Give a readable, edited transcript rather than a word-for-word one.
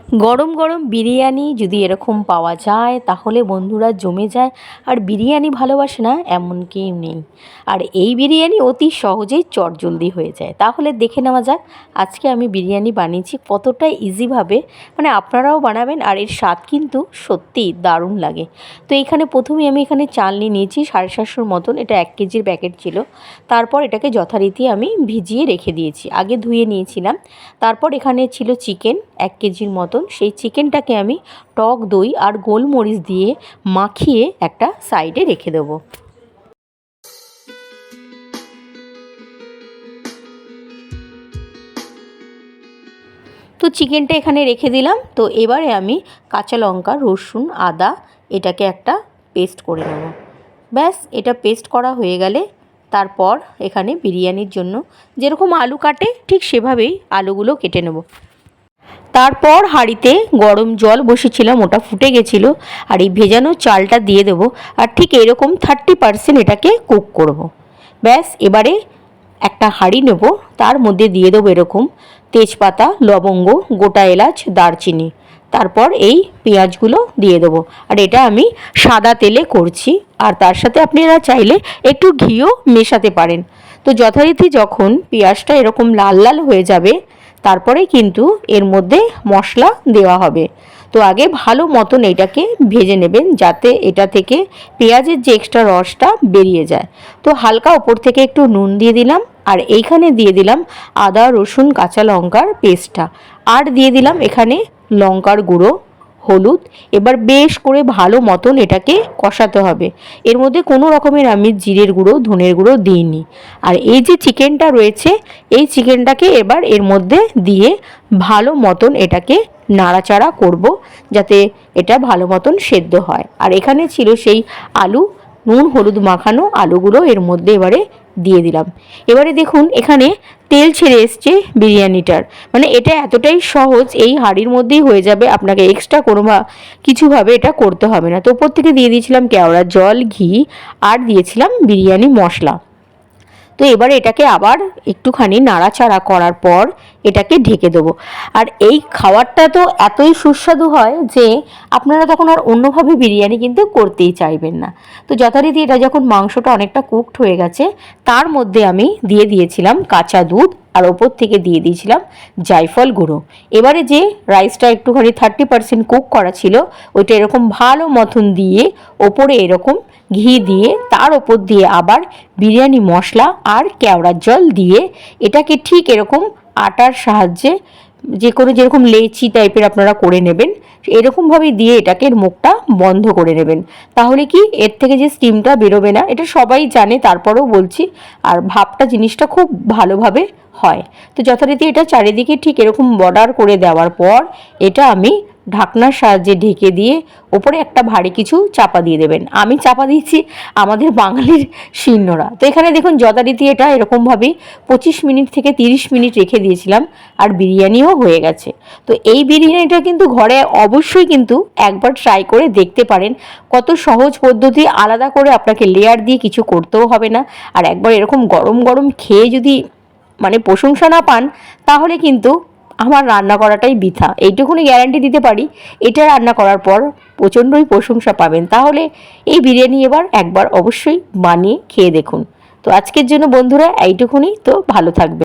গরম গরম বিরিয়ানি যদি এরকম পাওয়া যায় তাহলে বন্ধুরা জমে যায়। আর বিরিয়ানি ভালোবাসে না এমন কেউ নেই। আর এই বিরিয়ানি অতি সহজেই চটজলদি হয়ে যায়। তাহলে দেখে নেওয়া যাক আজকে আমি বিরিয়ানি বানিয়েছি কতটা ইজিভাবে, মানে আপনারাও বানাবেন। আর এর স্বাদ কিন্তু সত্যিই দারুণ লাগে। তো এইখানে প্রথমে আমি এখানে চাল নিয়েছি 750 মতন, এটা 1 কেজির প্যাকেট ছিল। তারপর এটাকে যথারীতি আমি ভিজিয়ে রেখে দিয়েছি, আগে ধুয়ে নিয়েছিলাম। তারপর এখানে ছিল চিকেন 1 কেজির মতন, সেই চিকেনটাকে আমি টক দই আর গোলমরিচ দিয়ে মাখিয়ে একটা সাইডে রেখে দেবো। তো চিকেনটা এখানে রেখে দিলাম। তো এবারে আমি কাঁচা লঙ্কা, রসুন, আদা এটাকে একটা পেস্ট করে নেব। ব্যাস, এটা পেস্ট করা হয়ে গেলে তারপর এখানে বিরিয়ানির জন্য যেরকম আলু কাটে ঠিক সেভাবেই আলুগুলো কেটে নেব। তারপর হাঁড়িতে গরম জল বসেছিলাম, ওটা ফুটে গেছিলো। আর এই ভেজানো চালটা দিয়ে দেবো। আর ঠিক এরকম 30% এটাকে কুক করব। ব্যাস, এবারে একটা হাঁড়ি নেব, তার মধ্যে দিয়ে দেবো এরকম তেজপাতা, লবঙ্গ, গোটা এলাচ, দারচিনি। তারপর এই পেঁয়াজগুলো দিয়ে দেবো। আর এটা আমি সাদা তেলে করছি। আর তার সাথে আপনারা চাইলে একটু ঘিও মেশাতে পারেন। তো যথারীতি যখন পেঁয়াজটা এরকম লাল লাল হয়ে যাবে তারপরে কিন্তু এর মধ্যে মশলা দেওয়া হবে। তো আগে ভালো মতন এটাকে ভেজে নেবেন যাতে এটা থেকে পেঁয়াজের যে এক্সট্রা রসটা বেরিয়ে যায়। তো হালকা ওপর থেকে একটু নুন দিয়ে দিলাম। আর এইখানে দিয়ে দিলাম আদা, রসুন, কাঁচা লঙ্কার পেস্টটা। আর দিয়ে দিলাম এখানে লঙ্কার গুঁড়ো, হলুদ। এবার বেশ করে ভালো মতন এটাকে কষাতে হবে। এর মধ্যে কোনো রকমের আমি জিরের গুঁড়ো, ধনের গুঁড়ো দিইনি। আর এই যে চিকেনটা রয়েছে এই চিকেনটাকে এবার এর মধ্যে দিয়ে ভালো মতন এটাকে নাড়াচাড়া করব যাতে এটা ভালো মতন সেদ্ধ হয়। আর এখানে ছিল সেই আলু, নুন হলুদ মাখানো আলুগুলো এর মধ্যে এবারে দিয়ে দিলাম। এবারে দেখুন এখানে তেল ছেড়ে এসছে বিরিয়ানিটার, মানে এটা এতটাই সহজ, এই হাঁড়ির মধ্যেই হয়ে যাবে, আপনাকে এক্সট্রা কোনো কিছুভাবে এটা করতে হবে না। তো ওপর থেকে দিয়ে দিয়েছিলাম কেওড়া জল, ঘি, আর দিয়েছিলাম বিরিয়ানি মশলা। তো এবার এটাকে আবার একটুখানি নাড়াচাড়া করার পর এটাকে ঢেকে দেবো। আর এই খাবারটা তো এতই সুস্বাদু হয় যে আপনারা তখন আর অন্যভাবে বিরিয়ানি কিন্তু করতেই চাইবেন না। তো যথারীতি এটা যখন মাংসটা অনেকটা কুকড হয়ে গেছে তার মধ্যে আমি দিয়ে দিয়েছিলাম কাঁচা দুধ, আর ওপর থেকে দিয়ে দিয়েছিলাম জায়ফল গুঁড়ো। এবারে যে রাইসটা একটুখানি 30% কুক করা ছিল ওইটা এরকম ভালো মতন দিয়ে ওপরে এরকম ঘি দিয়ে তার ওপর দিয়ে আবার বিরিয়ানি মশলা আর কেওড়ার জল দিয়ে এটাকে ঠিক এরকম আটার সাহায্যে যে কোনো যেরকম লেচি টাইপের আপনারা করে নেবেন এরকমভাবে দিয়ে এটাকে মুখটা বন্ধ করে নেবেন। তাহলে কি এর থেকে যে স্টিমটা বেরোবে না, এটা সবাই জানে, তারপরেও বলছি। আর ভাপটা জিনিসটা খুব ভালোভাবে হয়। তো যথারীতি এটা চারিদিকে ঠিক এরকম বর্ডার করে দেওয়ার পর এটা আমি ঢাকনার সাহায্যে ঢেকে দিয়ে ওপরে একটা ভারী কিছু চাপা দিয়ে দেবেন। আমি চাপা দিয়েছি আমাদের বাঙালির শিলনোড়া। তো এখানে দেখুন যথারীতি এটা এরকমভাবেই 25 মিনিট থেকে 30 মিনিট রেখে দিয়েছিলাম। আর বিরিয়ানিও হয়ে গেছে। তো এই বিরিয়ানিটা কিন্তু ঘরে অবশ্যই কিন্তু একবার ট্রাই করে দেখতে পারেন। কত সহজ পদ্ধতি, আলাদা করে আপনাকে লেয়ার দিয়ে কিছু করতেও হবে না। আর একবার এরকম গরম গরম খেয়ে যদি মানে প্রশংসা না পান তাহলে কিন্তু আমার রান্না করাটাই বৃথা, এইটুকুনি গ্যারান্টি দিতে পারি। এটা রান্না করার পর প্রচণ্ডই প্রশংসা পাবেন। তাহলে এই বিরিয়ানি এবার একবার অবশ্যই বানিয়ে খেয়ে দেখুন। তো আজকের জন্য বন্ধুরা এইটুকুনি, তো ভালো থাকবে।